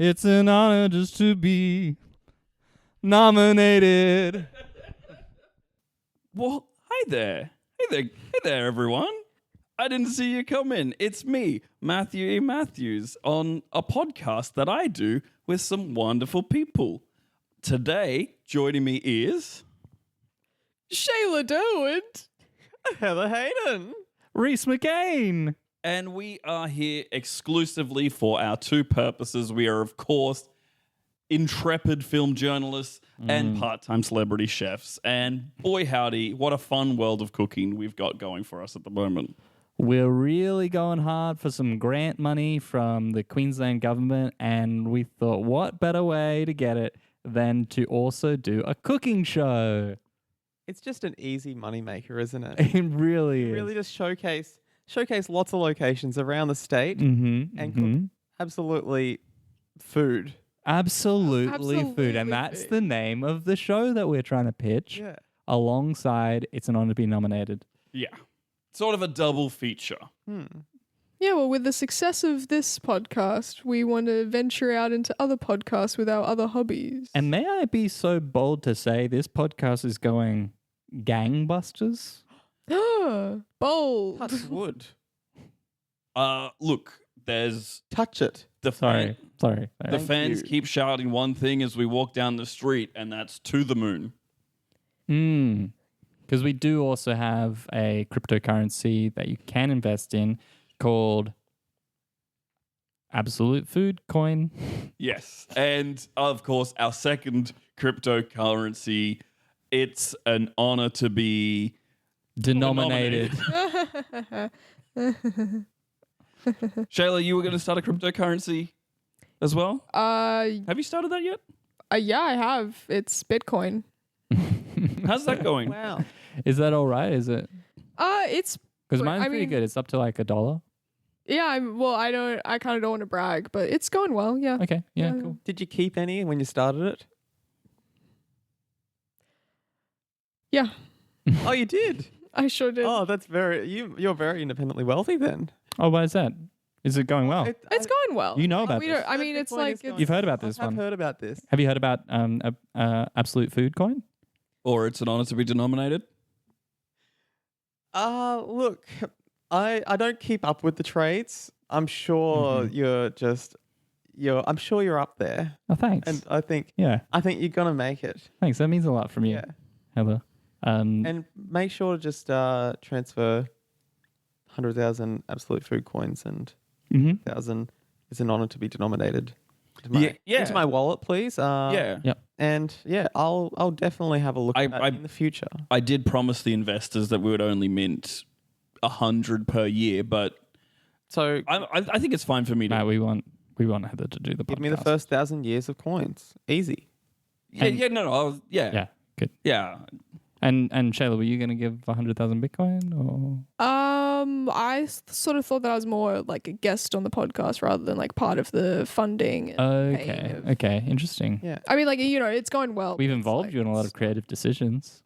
It's an honor just to be nominated. Well, hey there. Hey there, everyone. I didn't see you come in. It's me, Matthew E. Matthews, on a podcast that I do with some wonderful people. Today, joining me is... Shayla Derwent. Heather Hayden. Reese McCain. And we are here exclusively for our two purposes. We are, of course, intrepid film journalists and part-time celebrity chefs. And boy howdy, what a fun world of cooking we've got going for us at the moment. We're really going hard for some grant money from the Queensland government, and we thought, what better way to get it than to also do a cooking show? It's just an easy moneymaker, isn't it? It really is. Really just showcase lots of locations around the state and cook absolutely food. Absolutely food. And that's food. the name of the show that we're trying to pitch. Yeah. Alongside It's an Honor to be Nominated. Yeah. Sort of a double feature. Yeah, well, with the success of this podcast, we want to venture out into other podcasts with our other hobbies. And may I be so bold to say this podcast is going gangbusters? Bold. Touch wood. Look, there's Touch it. the Sorry. The Thank fans you. keep shouting one thing as we walk down the street, and that's to the moon. Because we do also have a cryptocurrency that you can invest in called Absolute Food Coin. Yes. And of course, our second cryptocurrency, it's an honor to be Denominated. Shayla, you were going to start a cryptocurrency as well? Have you started that yet? Yeah, I have. It's Bitcoin. How's that going? Wow. Is that all right? Is it? It's Because mine's I pretty mean- good. It's up to like $1. yeah. I kind of don't want to brag, but it's going well. Yeah. Okay. Yeah, Yeah. cool. Did you keep any when you started it? Yeah, Oh, you did. I sure did. Oh, that's you're very independently wealthy then. Oh, why is that? Is it going well? It's going well. You know about we this. don't, I mean, it's Bitcoin like is going- You've heard about this I've one. heard about this. Have you heard about Absolute Food Coin? Or it's an honor to be denominated? Look, I don't keep up with the trades. I'm sure I'm sure you're up there. Oh, thanks. And I think yeah, you're gonna make it. thanks. That means a lot from you, Yeah. Heather. And make sure to just transfer 100,000 absolute food coins and 1,000 is an honor to be denominated into my wallet, please. Yeah. Yep. And yeah, I'll definitely have a look at that in the future. I did promise the investors that we would only mint 100 per year, but So I think it's fine for me to... Matt, we want Heather to do the podcast. give me the first 1,000 years of coins. Easy. Yeah, Yeah, good. Yeah. And Shayla, were you going to give 100,000 Bitcoin or? I sort of thought that I was more like a guest on the podcast rather than like part of the funding. And paying of- Okay, interesting. Yeah. I mean, like, it's going well. We've but it's involved like- you in a lot of creative decisions.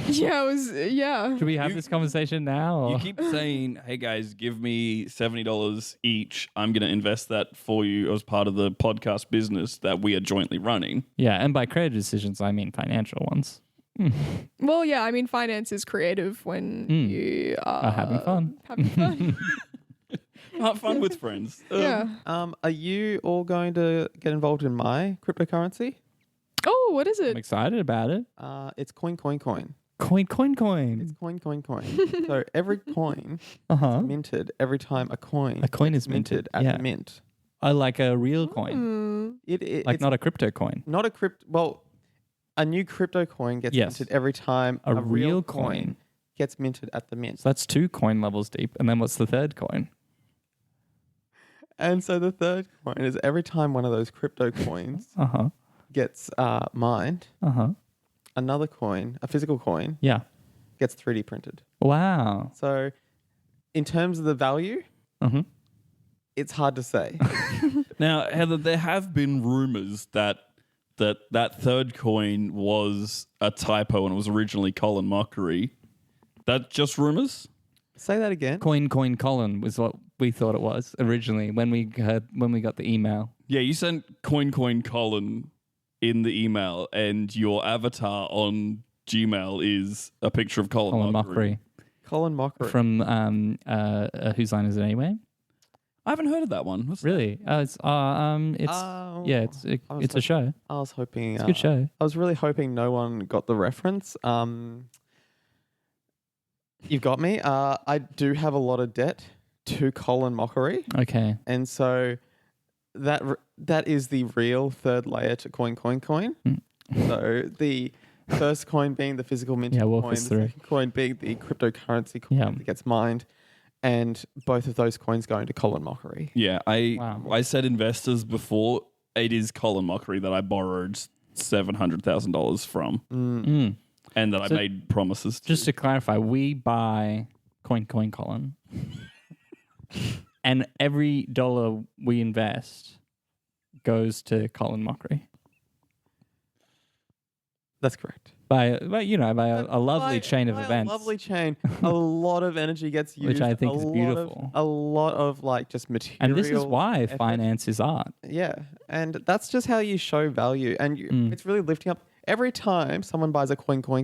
Yeah, it was. Yeah. Should we have this conversation now? You Or? keep saying, hey guys, give me $70 each. I'm going to invest that for you as part of the podcast business that we are jointly running. Yeah, and by creative decisions, I mean financial ones. Well, yeah. I mean, finance is creative when you are having fun. Having fun. Have fun with friends. Yeah. Are you all going to get involved in my cryptocurrency? Oh, what is I'm it? excited about it. It's coin. Coin. It's coin. So every coin Uh-huh. minted every time a coin Is minted at yeah. the mint. I like a real coin. Like It's not a crypto coin. not a crypto. Well, a new crypto coin gets Yes. minted every time A a real real coin. coin gets minted at the mint. So that's 2 coin levels deep. And then what's the third coin? And so the third coin is every time one of those crypto coins Uh-huh. gets mined, Uh-huh. another coin, a physical coin, Yeah. gets 3D printed. Wow. So in terms of the value, Mm-hmm. it's hard to say. Now, Heather, there have been rumors that third coin was a typo and it was originally Colin Mockery. That just rumors? Say that again. Coin Colin was what we thought it was originally when we got the email. Yeah, you sent Coin Colin in the email, and your avatar on Gmail is a picture of Colin Mockery. Colin Mockery. From Whose Line Is It Anyway? I haven't heard of that one. What's really? It's a show. I was hoping it's a good show. I was really hoping no one got the reference. You've got me. I do have a lot of debt to Colin Mockery. Okay. And so that is the real third layer to coin. So the first coin being the physical mint coin, the second coin being the cryptocurrency coin that gets mined, and both of those coins going to Colin Mockery. Yeah, I said investors before. It is Colin Mockery that I borrowed $700,000 from. And that I made promises to. Just to clarify, we buy Coin Colin. And every dollar we invest goes to Colin Mockery. That's correct. By a lovely chain of events. A lovely chain. A lot of energy gets used. Which I think is beautiful. A lot of just material. And this is why effort. finance is art. Yeah. And that's just how you show value. And it's really lifting up. Every time someone buys a coin. Coin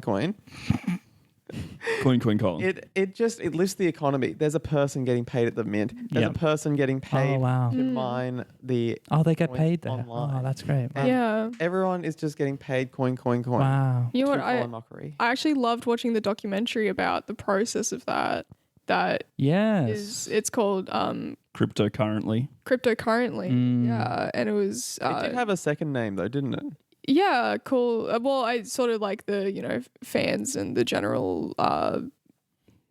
Colin. It lifts the economy. There's a person getting paid at the mint. There's a person getting paid to mine the. Oh, they get paid there. Online. Oh, that's great. Wow. Yeah. Everyone is just getting paid coin. Wow. You know what? Mockery. I actually loved watching the documentary about the process of that. It's called Cryptocurrently. Yeah, and it was. It did have a second name though, didn't it? Yeah, cool. Well, I sort of like the fans and the general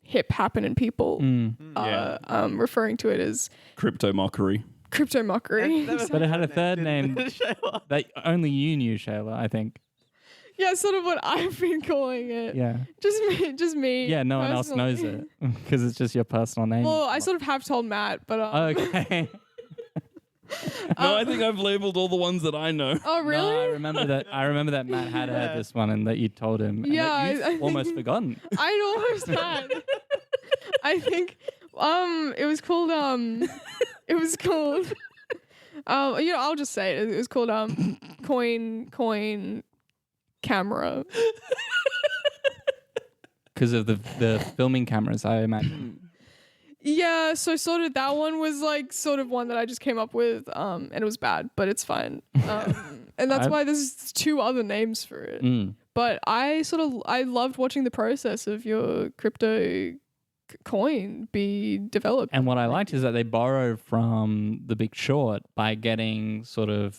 hip happening people referring to it as Crypto Mockery. But it had a third name that only you knew, Shayla, I think. Yeah, sort of what I've been calling it. Yeah. Just me. Yeah, no one else knows it because it's just your personal name. Well, I sort of have told Matt, but okay. No, I think I've labeled all the ones that I know. Oh, really? No, I remember that Matt had heard this one and that you told him. And I almost forgotten. I'd almost had. I think it was called I'll just say it. It was called coin camera. Because of the filming cameras, I imagine. Yeah, so sort of that one was like sort of one that I just came up with, and it was bad, but it's fine. And that's why there's two other names for it. But I loved watching the process of your crypto coin be developed. And what I liked is that they borrow from The Big Short by getting sort of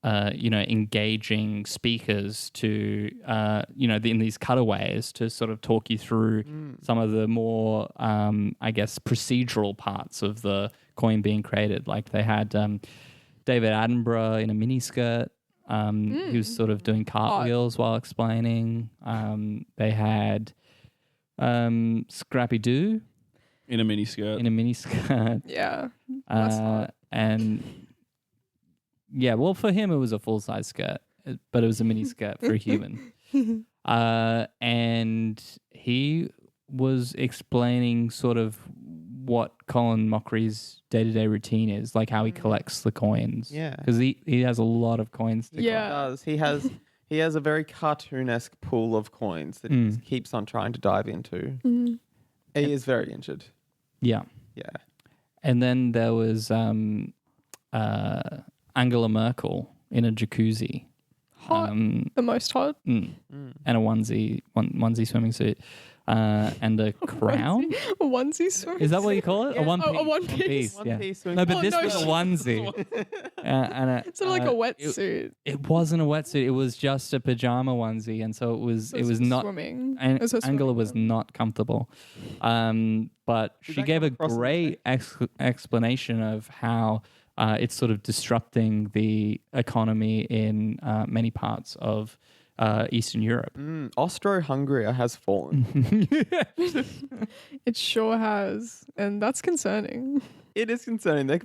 engaging speakers to, in these cutaways to sort of talk you through some of the more, procedural parts of the coin being created. Like they had David Attenborough in a miniskirt. He was sort of doing cartwheels while explaining. They had Scrappy Doo in a miniskirt. Yeah. And yeah, well, for him, it was a full-size skirt, but it was a mini skirt for a human. And he was explaining sort of what Colin Mockery's day-to-day routine is, like how he collects the coins. Yeah. Because he has a lot of coins to collect. He has a very cartoon-esque pool of coins that he just keeps on trying to dive into. He is very injured. Yeah. Yeah. And then there was Angela Merkel in a jacuzzi. Hot. The most hot. And a onesie swimming suit. And a crown. A onesie swimming. Is that what you call it? Yeah. A one piece. A one piece. Yeah. One piece No, but this was a onesie. Sort of like a wetsuit. It wasn't a wetsuit. It was just a pajama onesie, and so it was not swimming. Angela was not comfortable. But she gave a great explanation of how it's sort of disrupting the economy in many parts of Eastern Europe. Austro-Hungary has fallen. It sure has. And that's concerning. It is concerning.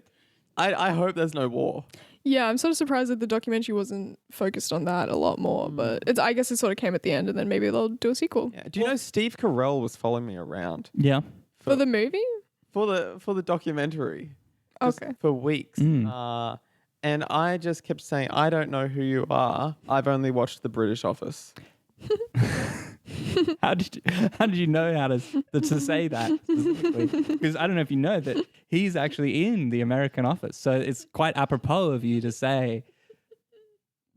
I hope there's no war. Yeah, I'm sort of surprised that the documentary wasn't focused on that a lot more, but I guess it sort of came at the end, and then maybe they'll do a sequel. Yeah. Do you know Steve Carell was following me around Yeah. For the movie? for the documentary? Okay. For weeks. And I just kept saying, I don't know who you are. I've only watched The British Office. How did you know how to say that specifically? Because I don't know if you know that he's actually in the American Office, so it's quite apropos of you to say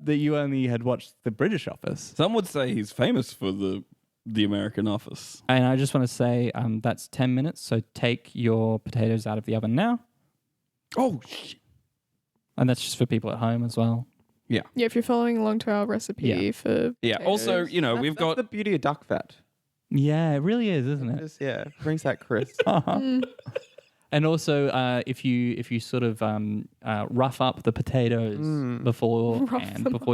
that you only had watched the British Office. Some would say he's famous for the American Office. And I just want to say that's 10 minutes, so take your potatoes out of the oven now. Oh, shit. And that's just for people at home as well. Yeah. Yeah, if you're following along to our recipe for Yeah. potatoes. Also, we've That's got the beauty of duck fat. Yeah, it really is, isn't it? Just, brings that crisp. And also, if you sort of rough up the potatoes before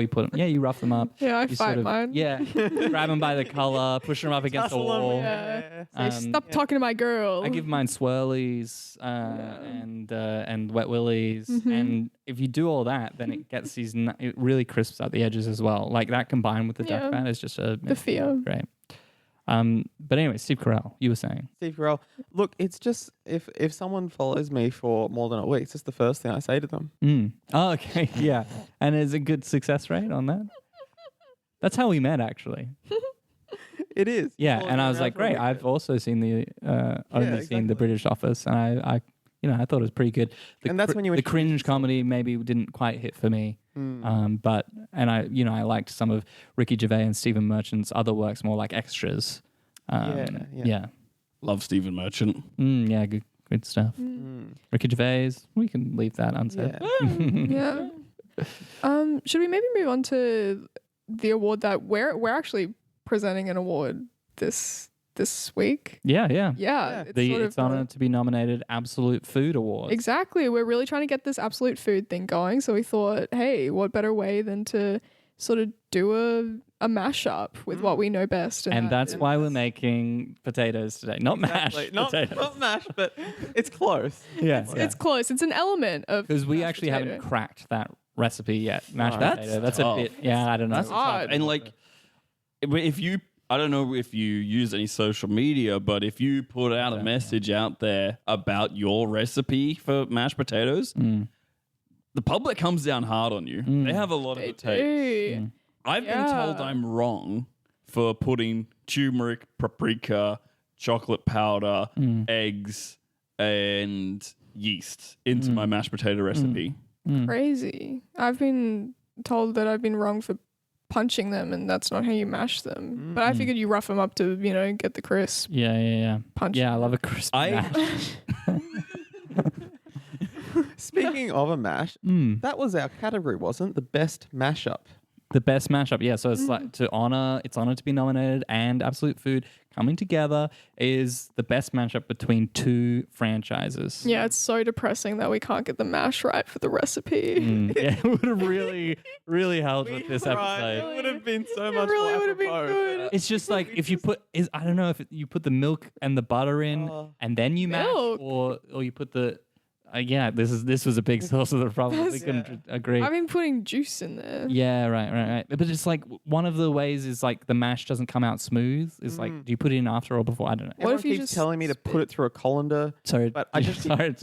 you put them, you rough them up. Yeah, I You fight sort of, mine. Yeah, grab them by the collar, push them up against the wall. Yeah. Say, stop talking to my girl. I give mine swirlies and wet willies, and if you do all that, then it gets it really crisps out the edges as well. Like that combined with the duck fat is just the fear. Great. But anyway, Steve Carell, you were saying. Steve Carell. Look, it's just if someone follows me for more than a week, it's just the first thing I say to them. Oh, okay, yeah. And is a good success rate on that? That's how we met, actually. It is. Yeah, Following and me I was around like, for a great. week. I've also seen seen the British Office, and I thought it was pretty good. And that's when you the introduced cringe yourself. comedy maybe didn't quite hit for me. But I liked some of Ricky Gervais and Stephen Merchant's other works more like extras. Yeah. Love Stephen Merchant. Yeah, good stuff. Ricky Gervais, we can leave that unsaid. Yeah. Should we maybe move on to the award that we're actually presenting an award this week? Yeah. Yeah. It's honored to be nominated Absolute Food Award. Exactly. We're really trying to get this absolute food thing going. So we thought, hey, what better way than to sort of do a mashup with what we know best. And that's why we're making potatoes today. Not Exactly. mashed potatoes. Not mashed, but it's close. It's close. It's an element of because we mashed actually potato. haven't cracked that recipe yet. Mashed That's potato. That's tough. a bit. Yeah, I don't know. That's tough. And like, if you, I don't know if you use any social media, but if you put out a message out there about your recipe for mashed potatoes, the public comes down hard on you. They have a lot of takes. Hey. I've been told I'm wrong for putting turmeric, paprika, chocolate powder, eggs, and yeast into my mashed potato recipe. Crazy. I've been told that I've been wrong for punching them, and that's not how you mash them. But I figured you rough them up to, get the crisp. Yeah. Punch. Yeah, I love a crispy mash. Speaking of a mash, that was our category, wasn't the best mashup? The best mashup, yeah. So it's like it's honored to be nominated, and Absolute Food coming together is the best mashup between two franchises. Yeah, it's so depressing that we can't get the mash right for the recipe. Yeah, it would have really, really helped with this episode. It would have been so much really more would have been apropos. good. It's just like if you put, I don't know if you put the milk and the butter in, and then you mash, Milk? or you put the. This was a big source of the problem. We couldn't agree. I've been putting juice in there. Yeah, right. But it's like one of the ways is like the mash doesn't come out smooth. Is like, do you put it in after or before? I don't know. What if Everyone you keeps just telling me to put it through a colander? Sorry, But I just sorry.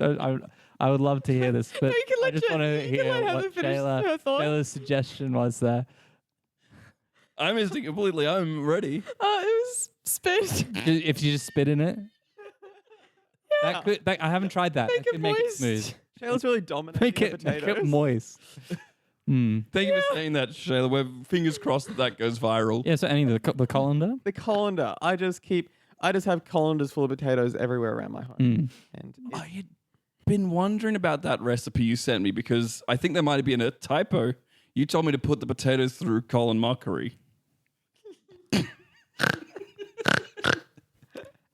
I would love to hear this, but you can I let just want to you can hear let Heather what finish her thought. Shayla's suggestion was there. I missed it completely. I'm ready. It was spit. If you just spit in it, I haven't tried that. Make That it could make it moist. smooth. Shayla's really dominating Make the it potatoes. moist. Thank you for saying that, Shayla. We're fingers crossed that goes viral. Yeah. So any of the colander. The colander. I just have colanders full of potatoes everywhere around my home. And I had been wondering about that recipe you sent me because I think there might have been a typo. You told me to put the potatoes through Colin Mockery.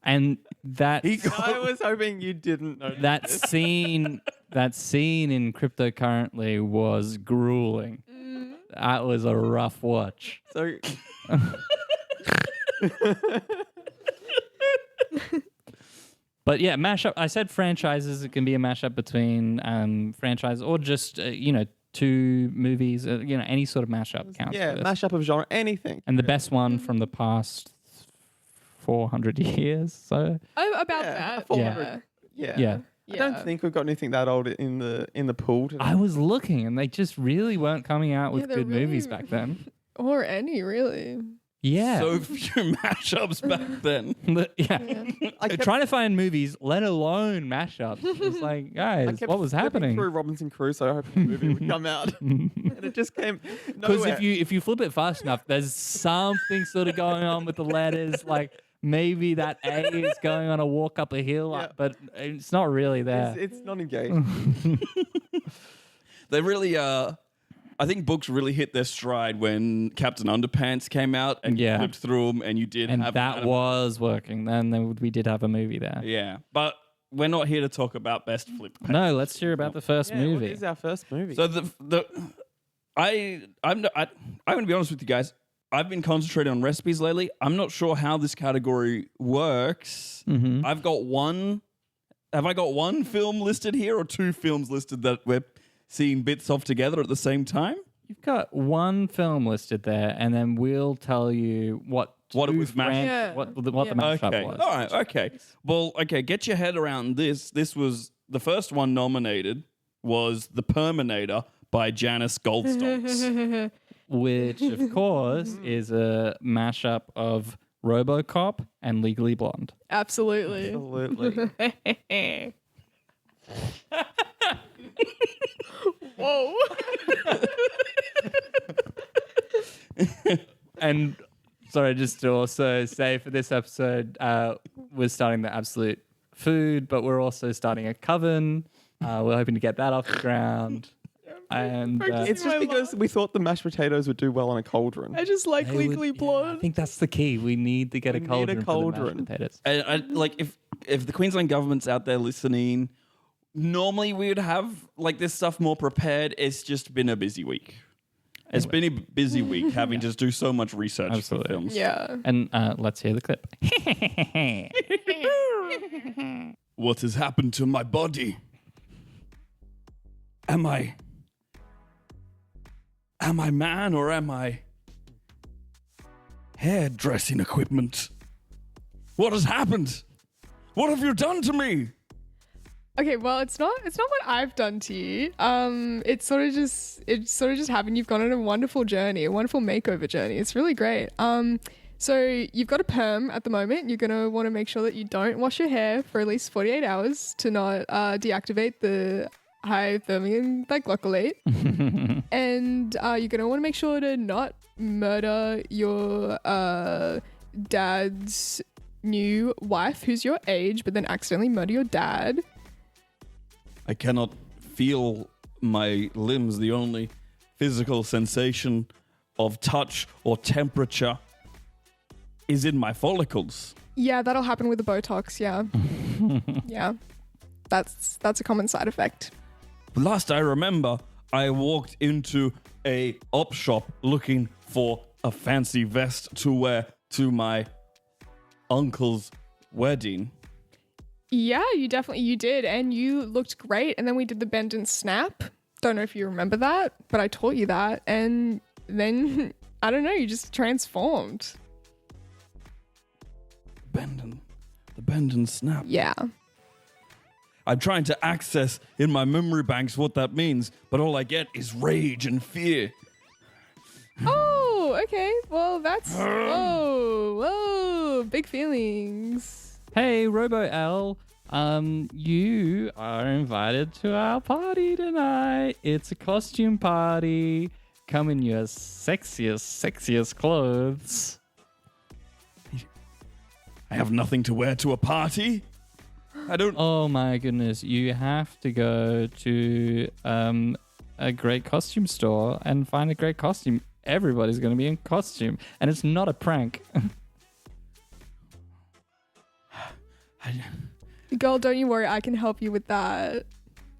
And that I was hoping you didn't know that scene in Cryptocurrently was grueling. That was a rough watch. So But yeah, mashup. I said franchises. It can be a mashup between franchises or just two movies, any sort of mashup counts. Yeah, for this. mashup of genre, anything. And the best one from the past 400 years. So About Yeah, that. 400. yeah. I don't think we've got anything that old in the pool today. I was looking, and they just really weren't coming out with they're good movies really- back then. Or any, really. Yeah. So few mashups back then. Trying to find movies, let alone mashups. It's like, guys, what was happening? Through Robinson Crusoe, I hope the movie would come out, and it just came. Because if you flip it fast enough, there's something sort of going on with the letters. Like maybe that A is going on a walk up a hill, Yeah. but it's not really there. it's not engaged. They really I think books really hit their stride when Captain Underpants came out and you flipped through them and you did and have that was working. Then we did have a movie there. Yeah, but we're not here to talk about best flip page. No, let's hear about the first movie. What is our first movie? So I'm going to be honest with you guys. I've been concentrating on recipes lately. I'm not sure how this category works. Mm-hmm. I've got one. Have I got one film listed here or two films listed that we're seeing bits of together at the same time? You've got one film listed there, and then we'll tell you what it was mashed- what the mashup Okay. was. All right. Okay. Well, okay. Get your head around this. This was the first one nominated was The Perminator by Janice Goldstocks. Which, of course, is a mashup of RoboCop and Legally Blonde. Absolutely. Absolutely. Whoa. And sorry, just to also say for this episode, we're starting the Absolute Food, but we're also starting a coven. We're hoping to get that off the ground. And It's just because we thought the mashed potatoes would do well on a cauldron. I just like Legally I Blonde. think that's the key. We need to get a need a cauldron for the cauldron. mashed potatoes. And like if the Queensland government's out there listening, normally we would have like this stuff more prepared. It's just been a busy week. It's been a busy week having to do so much research Absolutely. for films. Yeah. And let's hear the clip. What has happened to my body? Am I man or am I hairdressing equipment? What has happened? What have you done to me? Okay, well, it's not what I've done to you. It's sort of just happened. You've gone on a wonderful journey, a wonderful makeover journey. It's really great. So you've got a perm at the moment. You're gonna want to make sure that you don't wash your hair for at least 48 hours to not deactivate the hypothermium diglycolate. And you're gonna want to make sure to not murder your dad's new wife, who's your age, but then accidentally murder your dad. I cannot feel my limbs. The only physical sensation of touch or temperature is in my follicles. Yeah, that'll happen with the Botox. Yeah, yeah, that's a common side effect. Last I remember, I walked into a op shop looking for a fancy vest to wear to my uncle's wedding. Yeah, you did, and you looked great. And then we did the bend and snap. Don't know if you remember that, but I taught you that, and then I don't know, you just transformed. The bend and snap. Yeah. I'm trying to access in my memory banks what that means, but all I get is rage and fear. Oh, okay. Well, that's whoa, big feelings. Hey, Robo L, you are invited to our party tonight. It's a costume party. Come in your sexiest clothes. I have nothing to wear to a party. I don't. Oh my goodness, you have to go to a great costume store and find a great costume. Everybody's going to be in costume, and it's not a prank. Girl, don't you worry. I can help you with that.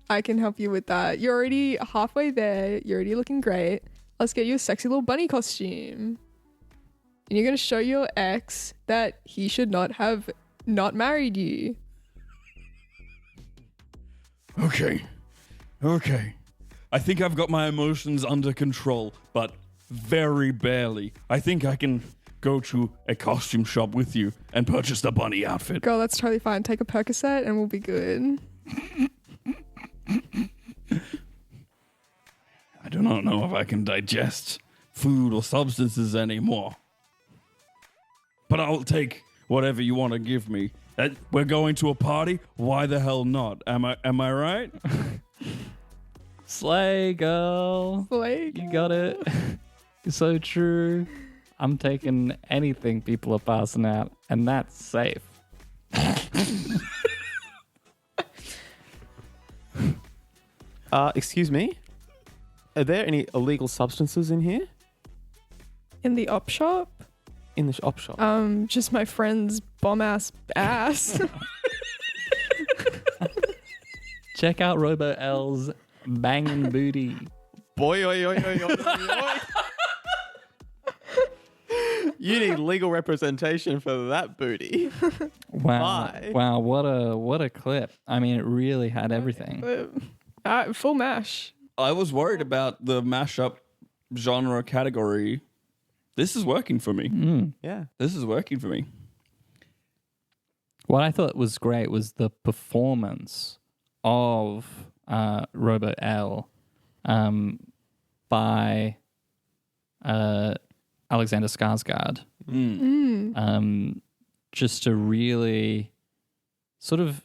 You're already halfway there. You're already looking great. Let's get you a sexy little bunny costume. And you're going to show your ex that he should not have not married you. Okay. I think I've got my emotions under control, but very barely. I think I can go to a costume shop with you and purchase the bunny outfit. Girl, that's totally fine. Take a Percocet and we'll be good. I do not know if I can digest food or substances anymore. But I'll take whatever you want to give me. We're going to a party? Why the hell not? Am I right? Slay, girl. Slay. You got it. It's so true. I'm taking anything people are passing out, and that's safe. Excuse me? Are there any illegal substances in here? In the op shop? In the op shop? Just my friend's bomb-ass ass. Check out Robo L's banging booty. Boy, oi, oi, oi, oi, oi. You need legal representation for that booty. Wow. Bye. Wow, what a clip. I mean, it really had everything. Full mash. I was worried about the mashup genre category. This is working for me. Yeah. This is working for me. What I thought was great was the performance of Robo L by Alexander Skarsgård. Just a really sort of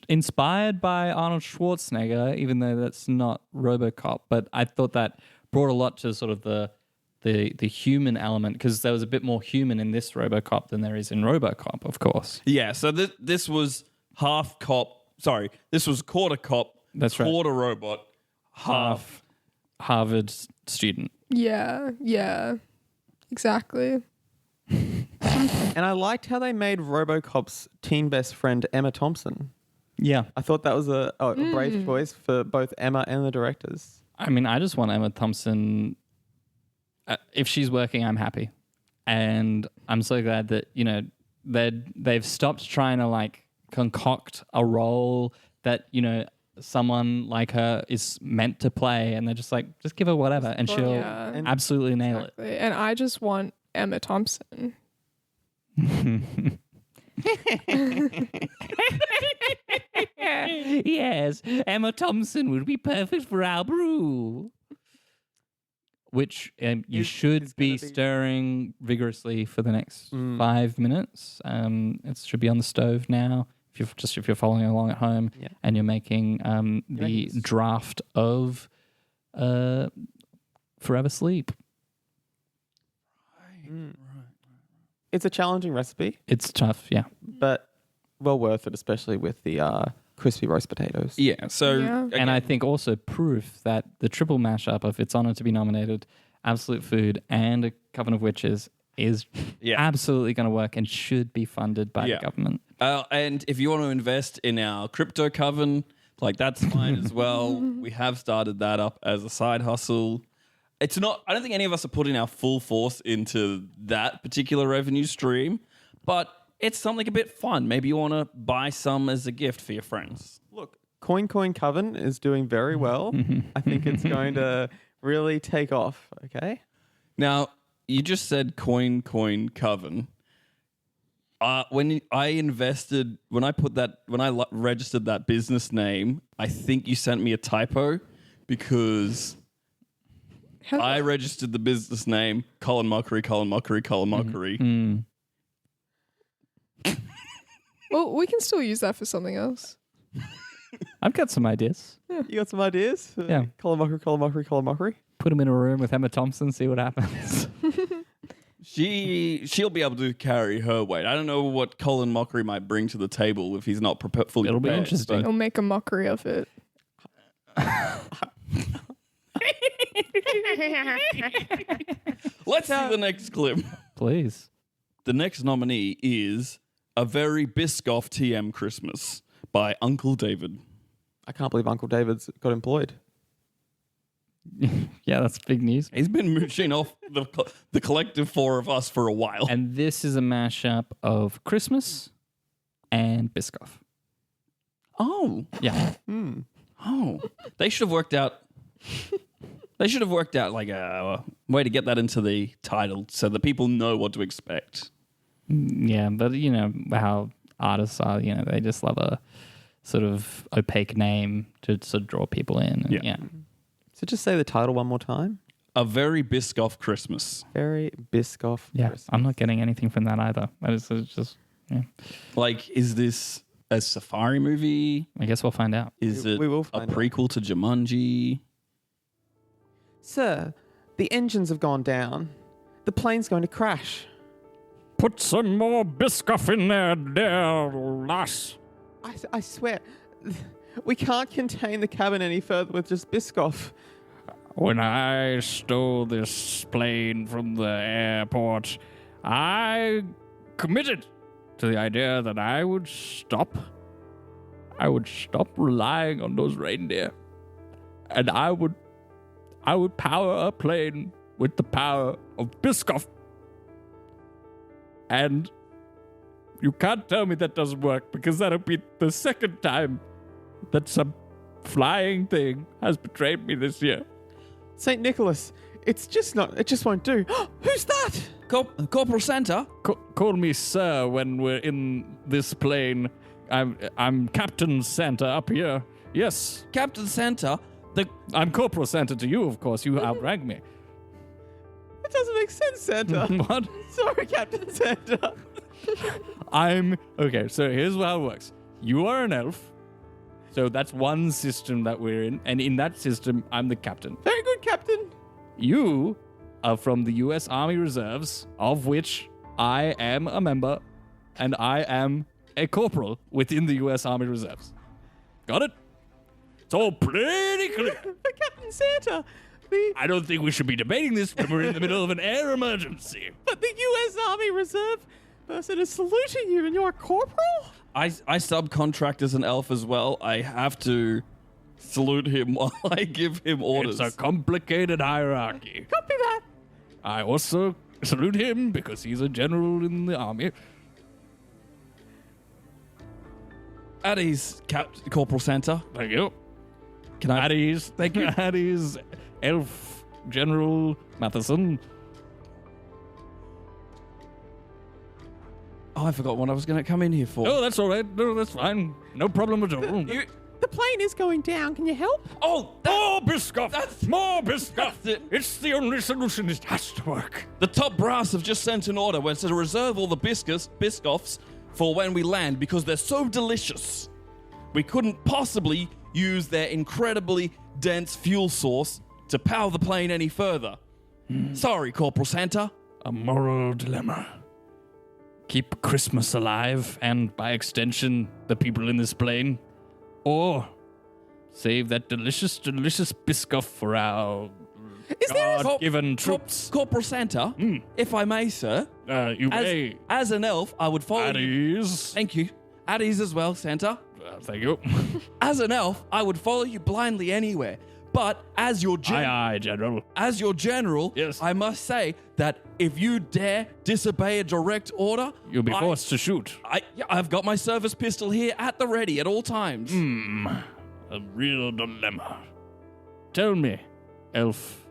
inspired by Arnold Schwarzenegger, even though that's not RoboCop. But I thought that brought a lot to sort of the human element, because there was a bit more human in this RoboCop than there is in RoboCop, of course. Yeah, so this was half cop. Sorry, this was quarter cop, That's right. quarter robot, half. Harvard student. Yeah. Exactly. And I liked how they made RoboCop's teen best friend Emma Thompson. Yeah. I thought that was a brave choice for both Emma and the directors. I mean, I just want Emma Thompson. If she's working, I'm happy. And I'm so glad that, they've stopped trying to like concoct a role that, someone like her is meant to play. And they're just like, just give her whatever. And she'll absolutely nail it. And I just want Emma Thompson. Yes, Emma Thompson would be perfect for our brew. Which you should be stirring vigorously for the next 5 minutes. It should be on the stove now. If you're following along at home, and you're making the draft of Forever Sleep. Right. It's a challenging recipe. It's tough, yeah. But well worth it, especially with the crispy roast potatoes. Yeah, so... Yeah. And I think also proof that the triple mashup of It's Honoured to be Nominated, Absolute Food, and A Coven of Witches is absolutely going to work and should be funded by the government. And if you want to invest in our crypto coven, that's fine as well. We have started that up as a side hustle. It's not... I don't think any of us are putting our full force into that particular revenue stream, but it's something a bit fun. Maybe you want to buy some as a gift for your friends. Look, Coin Coven is doing very well. I think it's going to really take off, okay? Now, you just said Coin Coven. When I registered that business name, I think you sent me a typo because I registered the business name Colin Mockery. Well, we can still use that for something else. I've got some ideas. You got some ideas? Yeah. Colin Mockery. Put them in a room with Emma Thompson, see what happens. She'll be able to carry her weight. I don't know what Colin Mockery might bring to the table if he's not fully It'll be prepared, interesting. He'll make a mockery of it. Let's see the next clip. Please. The next nominee is A Very Biscoff TM Christmas by Uncle David. I can't believe Uncle David's got employed. Yeah, that's big news. He's been mooching off the collective four of us for a while. And this is a mashup of Christmas and Biscoff. Oh. Yeah. Oh. They should have worked out They should have worked out like a way to get that into the title so that people know what to expect. Yeah, but you know how artists are, you know, they just love a sort of opaque name to sort of draw people in. Yeah. So just say the title one more time. A Very Biscoff Christmas. Very Biscoff Christmas. I'm not getting anything from that either. It's just, yeah. Like, is this a safari movie? I guess we'll find out. Is it We will a find out. prequel to Jumanji? Sir, the engines have gone down. The plane's going to crash. Put some more Biscoff in there, dear lass. I swear, we can't contain the cabin any further with just Biscoff. When I stole this plane from the airport, I committed to the idea that I would stop relying on those reindeer. And I would power a plane with the power of Biscoff. And you can't tell me that doesn't work, because that'll be the second time that some flying thing has betrayed me this year. St. Nicholas, it just won't do. Who's that? Corporal Santa? Call me sir when we're in this plane. I'm Captain Santa up here. Yes. Captain Santa? I'm Corporal Santa to you, of course. You outranked me. That doesn't make sense, Santa. What? Sorry, Captain Santa. Okay, so here's how it works. You are an elf. So that's one system that we're in. And in that system, I'm the captain. Very good, Captain. You are from the U.S. Army Reserves, of which I am a member, and I am a corporal within the U.S. Army Reserves. Got it? It's all pretty clear. But Captain Santa, I don't think we should be debating this when we're in the middle of an air emergency. but the U.S. Army Reserve person is saluting you, and you're a corporal? I subcontract as an elf as well. I have to salute him while I give him orders. It's a complicated hierarchy. Copy that. I also salute him because he's a general in the army. At ease, Corporal Santa. Thank you. Can I? At ease. Thank you. At ease, Elf General Matheson. Oh, I forgot what I was going to come in here for. Oh, that's all right. No, that's fine. No problem at all. The plane is going down. Can you help? Oh, More Biscoff! More Biscoff! That's it. It's the only solution. It has to work. the top brass have just sent an order where to reserve all the Biscoffs for when we land because they're so delicious. We couldn't possibly use their incredibly dense fuel source to power the plane any further. Sorry, Corporal Santa. A moral dilemma. Keep Christmas alive, and by extension, the people in this plane. Or save that delicious, delicious Biscoff for our God-given troops. Corporal Santa, if I may, sir. You may. As an elf, I would follow At you. ease. Thank you. At ease as well, Santa. Thank you. As an elf, I would follow you blindly anywhere. But as your Aye, General. as your general, Yes. I must say that if you dare disobey a direct order, You'll be forced to shoot. I've got my service pistol here at the ready at all times. A real dilemma. Tell me, Elf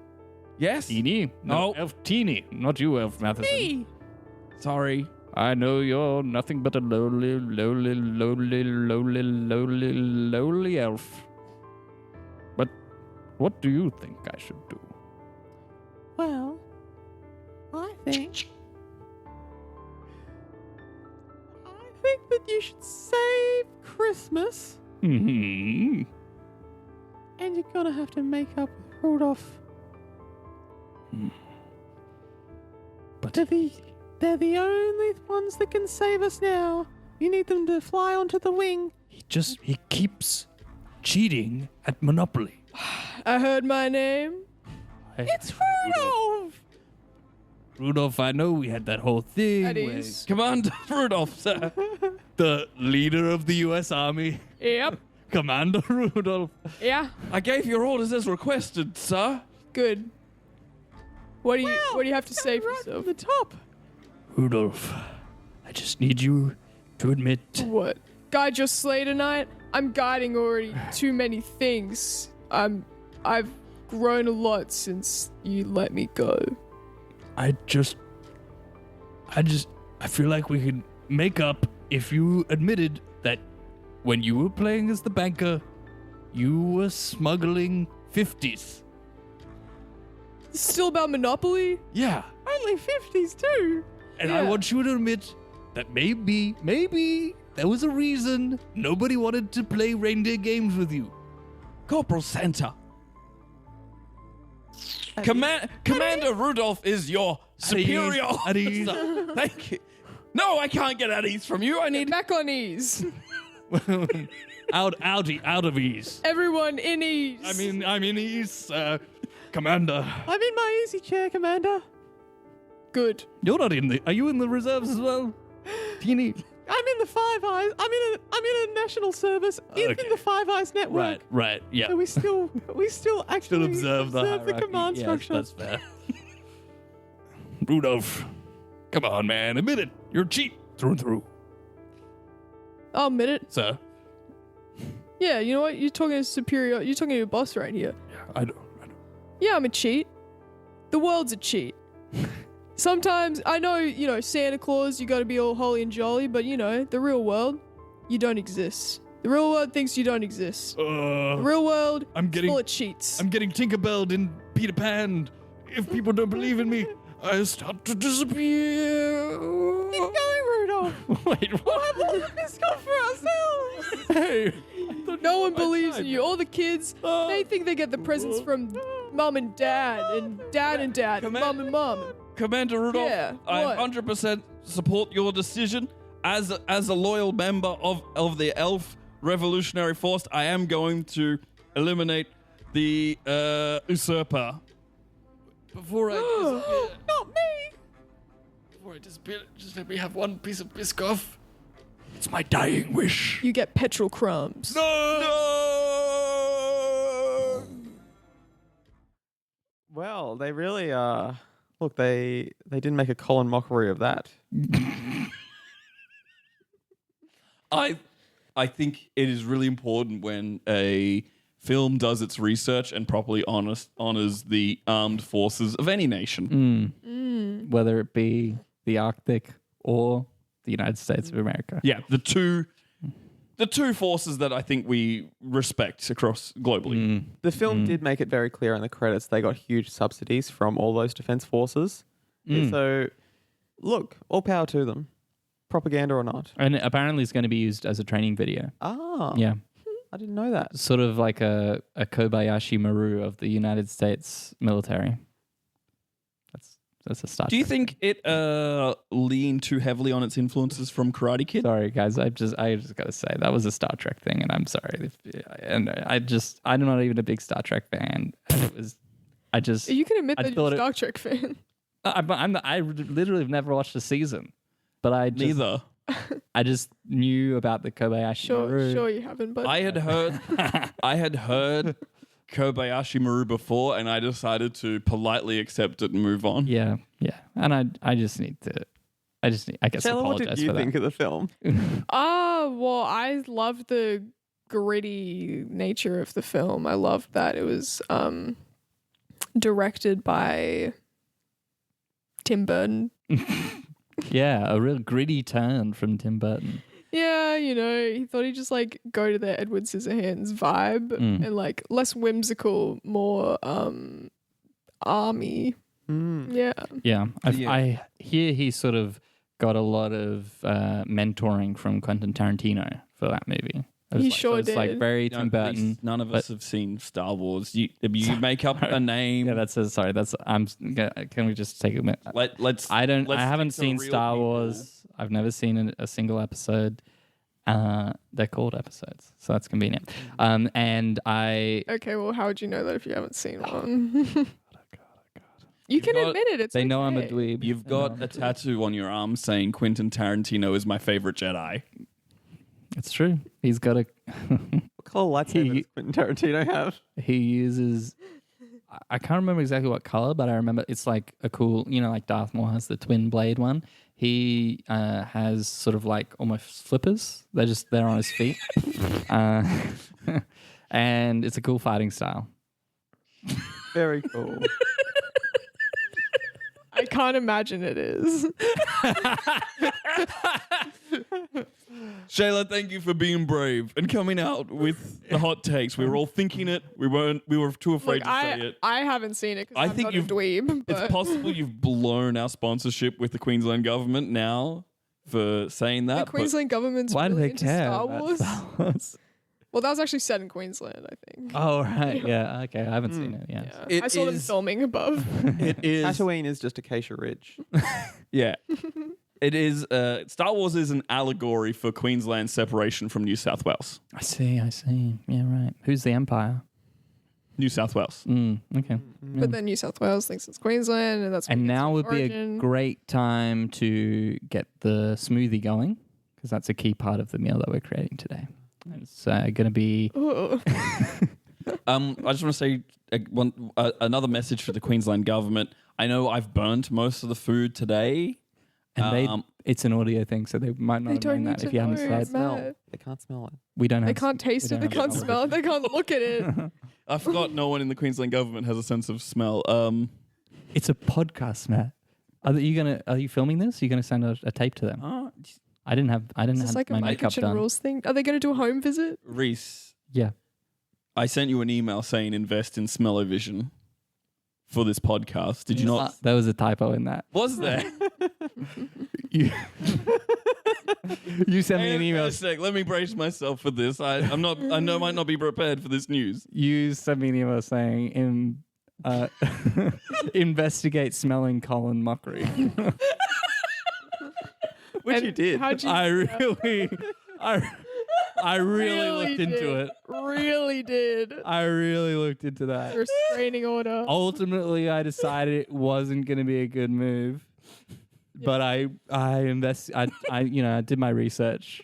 Yes? Teeny? No. Elf Teeny. Not you, Elf Matheson. Sorry. I know you're nothing but a lowly, lowly, lowly, lowly, lowly, lowly elf. But what do you think I should do? Well, I think that you should save Christmas, Hmm. and you're gonna have to make up with Rudolph. But They're the only ones that can save us now. You need them to fly onto the wing. he keeps cheating at Monopoly. I heard my name. It's Rudolph! Rudolph, I know we had that whole thing. At where ease. Commander Rudolph, sir. the leader of the U.S. Army, Yep. Commander Rudolph. Yeah. I gave your orders as requested, sir. Good. What do you have to say for Right yourself? from the top. Rudolph, I just need you to admit. What? Guide your sleigh tonight? I'm guiding already too many things. I've grown a lot since you let me go. I feel like we could make up if you admitted that when you were playing as the banker, you were smuggling 50s. It's still about Monopoly? Yeah. Only 50s too. And I Yeah. want you to admit that maybe there was a reason nobody wanted to play reindeer games with you. Corporal Santa. Commander Rudolph is your superior At ease. officer. Thank you. No, I can't get at ease from you. I need. Back on ease. out of ease. Everyone in ease. I'm in ease, Commander. I'm in my easy chair, Commander. Good. You're not in the. Are you in the reserves as well? Teeny. I'm in the Five Eyes. I'm in a national service in Okay. the Five Eyes network. Right. Yeah. So we still actually observe the hierarchy. command Yes, structure. that's fair. Rudolph, come on, man, admit it. You're a cheat through and through, I'll admit it. sir. Yeah, you know what? You're talking to superior. You're talking to your boss right here. Yeah, I know. Yeah, I'm a cheat. The world's a cheat. Sometimes, I know, Santa Claus, you gotta be all holy and jolly, but, the real world, you don't exist. The real world thinks you don't exist. The real world is full of cheats. I'm getting Tinkerbelled in Peter Pan. If people don't believe in me, I start to disappear. Keep going, Rudolph. Wait, what? We'll have this go for ourselves. Hey. No one believes in you. All the kids, they think they get the presents from mum and dad, and dad, and mum and mum. Commander Rudolph, Yeah, I what? 100% support your decision. As a loyal member of the Elf Revolutionary Force, I am going to eliminate the usurper. Before I disappear, Not me. before I disappear, just let me have one piece of Biscoff. It's my dying wish. You get petrol crumbs. Well, they really look, they didn't make a Colin mockery of that. I think it is really important when a film does its research and properly honors the armed forces of any nation. Whether it be the Arctic or the United States of America. Yeah, the two forces that I think we respect across globally. The film did make it very clear in the credits they got huge subsidies from all those defense forces. So, look, all power to them, propaganda or not. And apparently it's going to be used as a training video. Ah, Yeah. I didn't know that. Sort of like a Kobayashi Maru of the United States military. That's a Star Do you Trek think it leaned too heavily on its influences from Karate Kid? Sorry, guys. I just got to say that was a Star Trek thing, and I'm sorry. And I'm not even a big Star Trek fan. And it was, You can admit I that you're thought a Star Trek fan. I literally have never watched a season, but Neither. I just knew about the Kobayashi Maru. Sure you haven't, but I had heard Kobayashi Maru before, and I decided to politely accept it and move on. Yeah, and I guess Shayla, what apologize did you for think that. of the film? well, I loved the gritty nature of the film. I loved that it was directed by Tim Burton. Yeah, a real gritty turn from Tim Burton. Yeah, he thought he'd just go to the Edward Scissorhands vibe and less whimsical, more army. Yeah. Yeah, Yeah. I hear he sort of got a lot of mentoring from Quentin Tarantino for that movie. He sure it's like did. very Tim Burton. None of us have seen Star Wars. You make up a name. Yeah, can we just take a minute? Let's. I let's haven't stick to seen real Star people. Wars. I've never seen a single episode. They're called episodes, so that's convenient. And I Okay, well, how would you know that if you haven't seen one? You can admit it. It's they know I'm a okay. dweeb. You've got a tattoo on your arm saying Quentin Tarantino is my favorite Jedi. It's true. He's got a. What color lightsaber does Quentin Tarantino have? He uses. I can't remember exactly what color, but I remember it's like a cool. Like Darth Maul has the twin blade one. He has sort of like almost flippers. They're on his feet, and it's a cool fighting style. Very cool. I can't imagine it is. Shayla, thank you for being brave and coming out with the hot takes. We were all thinking it. We were too afraid Look, to say it. I haven't seen it I because I'm think not you've- a dweeb. It's But possible you've blown our sponsorship with the Queensland government now for saying the that. but Queensland government's Why do really they into care Star about Wars. Star Wars? Well, that was actually set in Queensland, I think. Oh, right. Yeah. Okay. I haven't seen it. Yeah. Yeah. It I saw them is- filming above. It is. Tatooine is just Acacia Ridge. Yeah. It is. Star Wars is an allegory for Queensland's separation from New South Wales. I see. Yeah, right. Who's the Empire? New South Wales. Okay. But then New South Wales thinks it's Queensland, and that's where And it gets now its would be a origin. great time to get the smoothie going because that's a key part of the meal that we're creating today. It's going to be. Ooh. I just want to say another message for the Queensland government. I know I've burnt most of the food today. And it's an audio thing, so they might not They have don't known need that to if you haven't know, said. Matt. They can't smell it. We don't have. They can't taste we it. They don't have can't smell it. They can't look at it. I forgot no one in the Queensland government has a sense of smell. It's a podcast, Matt. Are you filming this? Are you gonna send a tape to them? I didn't have Is this like a my My makeup Kitchen done. Rules thing? Are they going to do a home visit? Reese, Yeah. I sent you an email saying invest in smell-o-vision for this podcast. Did you not? There was a typo in that. Was there? You sent me an email. A sec, let me brace myself for this. I might not be prepared for this news. You sent me an email saying investigate smelling Colin Mockery. Which And you did. How'd you I do that? really looked into did. it. Really did. I really looked into that. Restraining order. Ultimately, I decided it wasn't going to be a good move. But I did my research.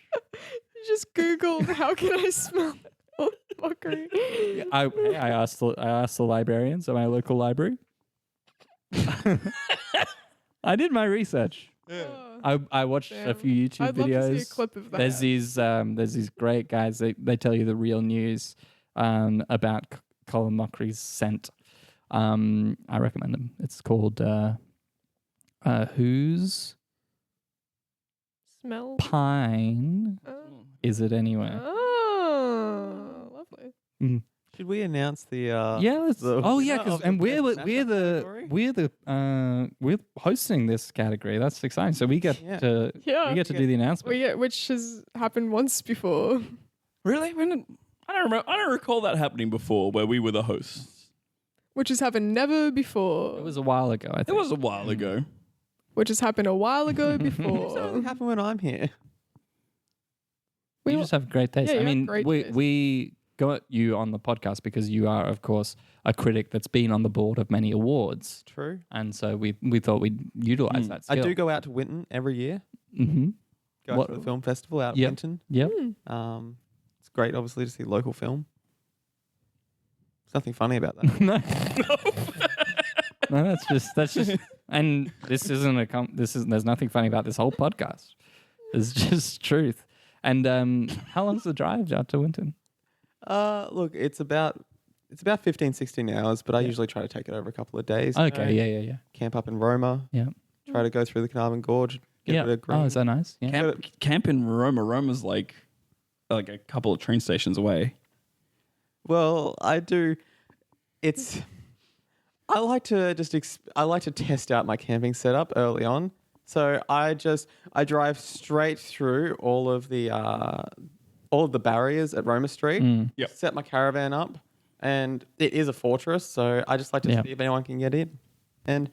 You just Googled, how can I smell mockery? I asked the librarians at my local library. I did my research. I watched a few YouTube I'd love videos. to see a clip of that. There's these great guys. They tell you the real news about Colin Mockery's scent. I recommend them. It's called Whose Smell. Pine Is It Anyway? Oh, lovely. Should we announce the? Yeah. Let's, the oh yeah, winner of and the we're best mashup category? we're hosting this category. That's exciting. So we get Yeah. to Yeah. we get to do the announcement. Which has happened once before. Really? I don't remember. I don't recall that happening before, where we were the hosts. Which has happened never before. It was a while ago. I think It was a while ago. Which has happened a while ago What before. happened when I'm here? We You all- just have great taste. Yeah, I you have mean, great we taste. we got you on the podcast because you are, of course, a critic that's been on the board of many awards, True. and so we thought we'd utilize that I skill. do go out to Winton every year. Mm-hmm. Go What- out to the film festival out Yep. in Winton. Yep. It's great, obviously, to see local film. There's nothing funny about that. No. No, that's just, and this isn't there's nothing funny about this whole podcast. It's just truth. And how long's the drive out to Winton? Look, it's about 15, 16 hours, but I usually try to take it over a couple of days. you Okay, know. yeah. Camp up in Roma. Yeah. Try to go through the Carnarvon Gorge. Get Yeah. a bit of green. Oh, is that nice? Yeah. Camp in Roma. Roma's like a couple of train stations away. Well, I do. I like to test out my camping setup early on. So I drive straight through all of the barriers at Roma Street. Yep. Set my caravan up, and it is a fortress. So I just like to Yeah. see if anyone can get in. And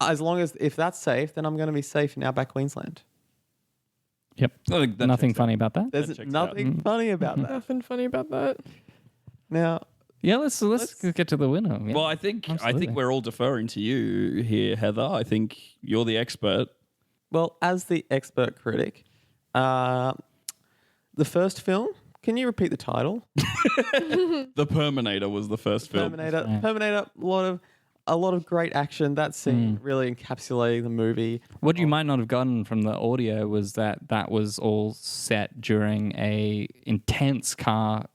as long as if that's safe, then I'm going to be safe in outback Queensland. Yep. I think that Nothing checks funny about that. There's checks nothing funny about that. Nothing funny about that. Now, Yeah, let's get to the winner. Yeah. Well, I think Absolutely. we're all deferring to you here, Heather. I think you're the expert. well, as the expert critic, the first film. Can you repeat the title? The Perminator was the first film. Terminator. A lot of great action. That scene really encapsulating the movie. What you might not have gotten from the audio was that was all set during a intense car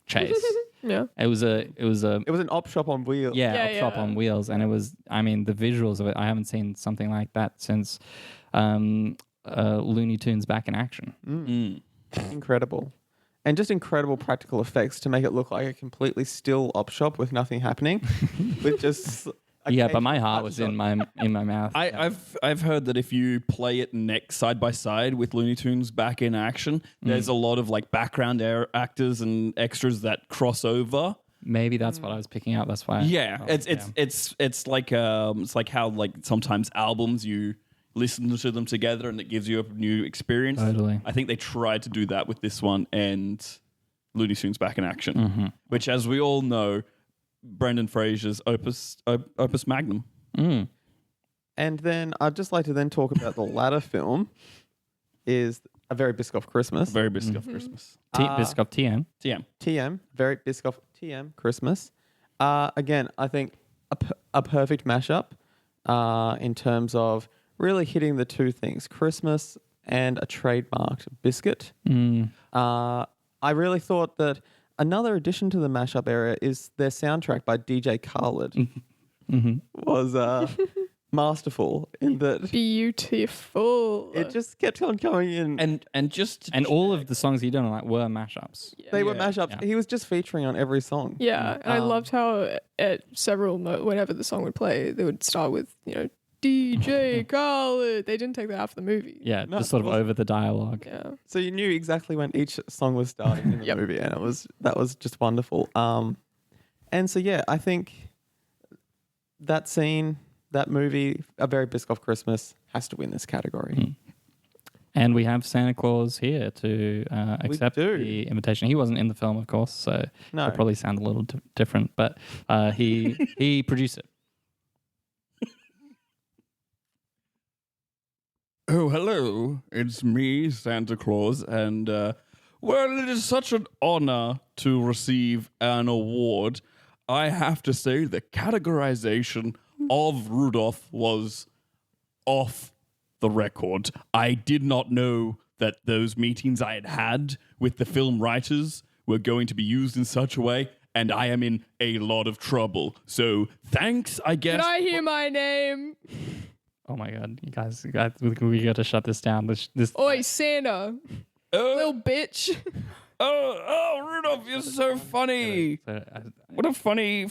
chase. Yeah. It was an op shop on wheels. op shop on wheels, and it was. I mean, the visuals of it. I haven't seen something like that since Looney Tunes Back in Action. Incredible. And just incredible practical effects to make it look like a completely still op shop with nothing happening, with just but my heart was in my mouth. I've heard that if you play it next side by side with Looney Tunes Back in Action, there's a lot of like background actors and extras that cross over. Maybe that's what I was picking up. That's why. It's like how like sometimes albums you listen to them together and it gives you a new experience. Totally. I think they tried to do that with this one and Looney Tunes Back in Action, which, as we all know, Brendan Fraser's opus magnum. And then I'd just like to then talk about the latter film, is A Very Biscoff Christmas. Very Biscoff Christmas. Biscoff TM. TM. Very Biscoff TM Christmas. Again, I think a perfect mashup in terms of really hitting the two things, Christmas and a trademarked biscuit. I really thought that another addition to the mashup area is their soundtrack by DJ Khaled was masterful in that. Beautiful. It just kept on going in. And all of the songs he done were mashups. They were mashups. Yeah. He was just featuring on every song. Yeah, and I loved how at several whenever the song would play, they would start with DJ Khaled. They didn't take that out of the movie. Yeah, just sort of over the dialogue. Yeah. So you knew exactly when each song was starting in the movie, and that was just wonderful. And so yeah, I think that scene, that movie, A Very Biscoff Christmas, has to win this category. And we have Santa Claus here to accept the invitation. He wasn't in the film, of course, so it'll probably sound a little different, but he produced it. Oh, hello. It's me, Santa Claus, and, well, it is such an honor to receive an award. I have to say the categorization of Rudolph was off the record. I did not know that those meetings I had with the film writers were going to be used in such a way, and I am in a lot of trouble. So, thanks, I guess. Can I hear my name? Oh my God, you guys, we got to shut this down. This Oi, Santa. Little bitch. Oh, Rudolph, you're so funny. What a funny.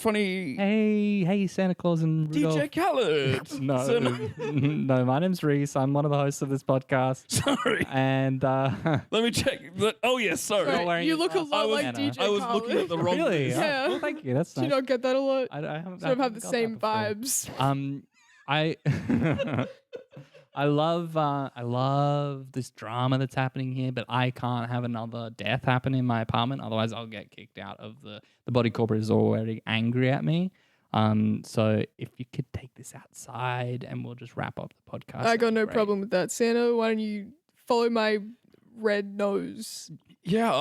Hey, Santa Claus and Rudolph. DJ Khaled. No, my name's Reese. I'm one of the hosts of this podcast. Sorry. And let me check. Oh, yes, sorry. You look a lot like DJ Khaled. I was looking at the wrong. Really? Yeah. Well, thank you. That's nice. Do you not get that a lot? I haven't. Sort of have the got same that before. vibes. I love this drama that's happening here, but I can't have another death happen in my apartment. Otherwise, I'll get kicked out of the body corporate is already angry at me. So if you could take this outside and we'll just wrap up the podcast. I got no problem with that. Santa, why don't you follow my red nose? Yeah,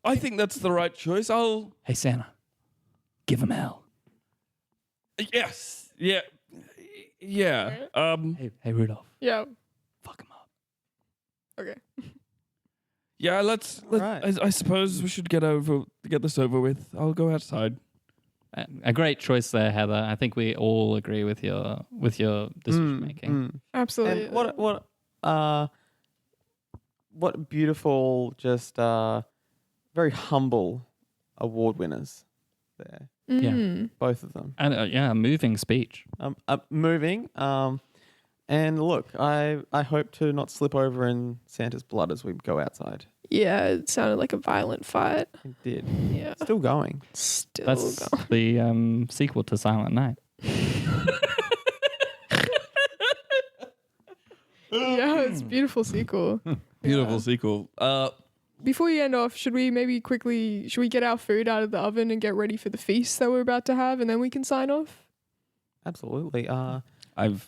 I think that's the right choice. Hey, Santa, give him hell. Yes. Yeah. Yeah. Hey, Rudolph. Yeah. Fuck him up. Okay. Yeah, let's Right. I suppose we should get this over with. I'll go outside. A great choice there, Heather. I think we all agree with your decision making. Absolutely. And what beautiful, just very humble award winners there. Yeah. Both of them. And moving speech. Moving. And look, I hope to not slip over in Santa's blood as we go outside. Yeah, it sounded like a violent fight. It did. Yeah. Still going. Still That's going. the sequel to Silent Night. Yeah, it's a beautiful sequel. Beautiful sequel. Before you end off, should we get our food out of the oven and get ready for the feast that we're about to have, and then we can sign off? Absolutely.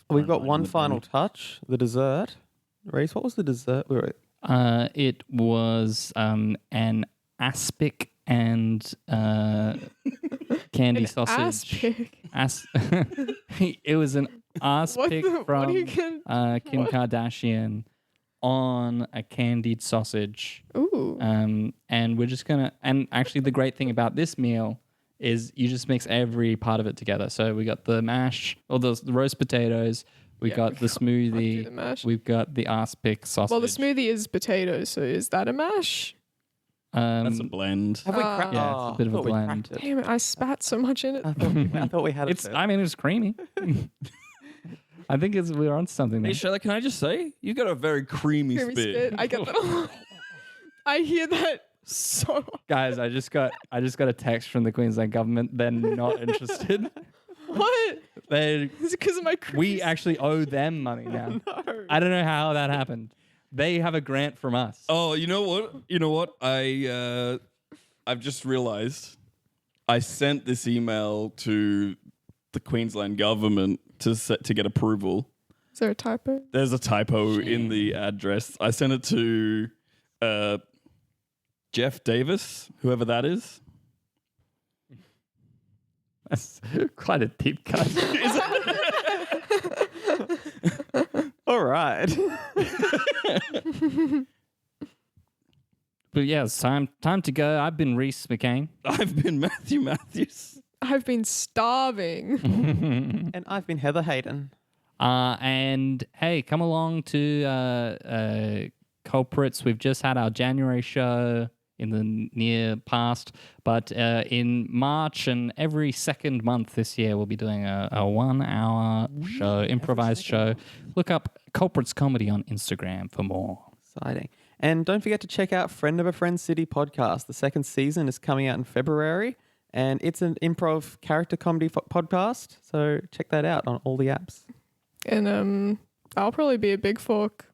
We've got one final touch, the dessert. Reese, what was the dessert? It was an aspic and candy sausage. Aspic. It was an aspic from Kim Kim Kardashian on a candied sausage. Ooh. And we're just gonna. And actually, the great thing about this meal is you just mix every part of it together. So we got the mash, or the roast potatoes. We got the smoothie. the mash. We've got the aspic sausage. Well, the smoothie is potatoes, so is that a mash? That's a blend. Have we cracked? Yeah, it's a bit of a I thought we blend. cracked it. Damn it, I spat so much in it. I thought we had it. It's. I mean, it's creamy. I think we're on something there. Hey, Shayla, can I just say you got a very creamy, Creamy spit. spit. I get that a lot. I hear that so. Guys, I just got a text from the Queensland government. They're not interested. What? They Is it because of my creamy we actually owe them money now. No. I don't know how that happened. They have a grant from us. Oh, you know what? You know what? I've just realized I sent this email to the Queensland government to get approval. Is there a typo? There's a typo in the address. I sent it to Jeff Davis, whoever that is. That's quite a deep cut. All right. But yeah, it's time to go. I've been Reese McCain. I've been Matthew Matthews. I've been starving. And I've been Heather Hayden. And hey, come along to Culprits. We've just had our January show in the near past, but in March and every second month this year, we'll be doing a 1 hour show, improvised show. Look up Culprits Comedy on Instagram for more. Exciting. And don't forget to check out Friend of a Friend City podcast. The second season is coming out in February, and it's an improv character comedy podcast. So check that out on all the apps. And I'll probably be a Big Fork.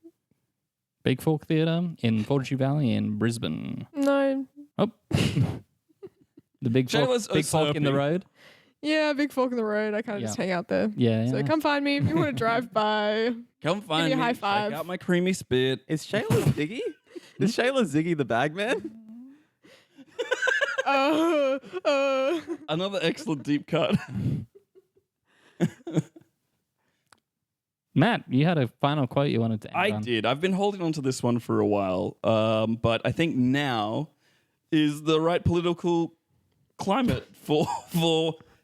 Big Fork Theatre in Fortitude Valley in Brisbane. No. Oh. The Big Fork, Shayla's Big Fork in the usurping. road. Yeah, Big Fork in the road. I kind of just hang out there. Yeah. So come find me if you want to drive by. Come find me a me. high five. Check out my creamy spit. Is Shayla Ziggy? Is Shayla Ziggy the bagman? Another excellent deep cut. Matt, you had a final quote you wanted to end I on. did. I've been holding on to this one for a while, but I think now is the right political climate for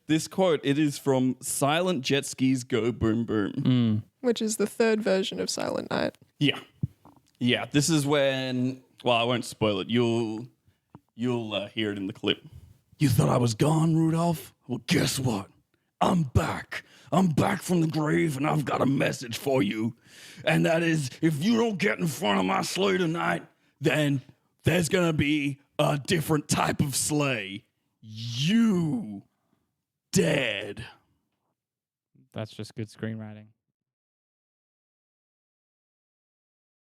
this quote. It is from Silent Jet Skis Go Boom Boom. Which is the third version of Silent Night. Yeah. Yeah, this is when, well, I won't spoil it. You'll hear it in the clip. You thought I was gone, Rudolph? Well, guess what? I'm back. I'm back from the grave, and I've got a message for you. And that is, if you don't get in front of my sleigh tonight, then there's going to be a different type of sleigh. You dead. That's just good screenwriting.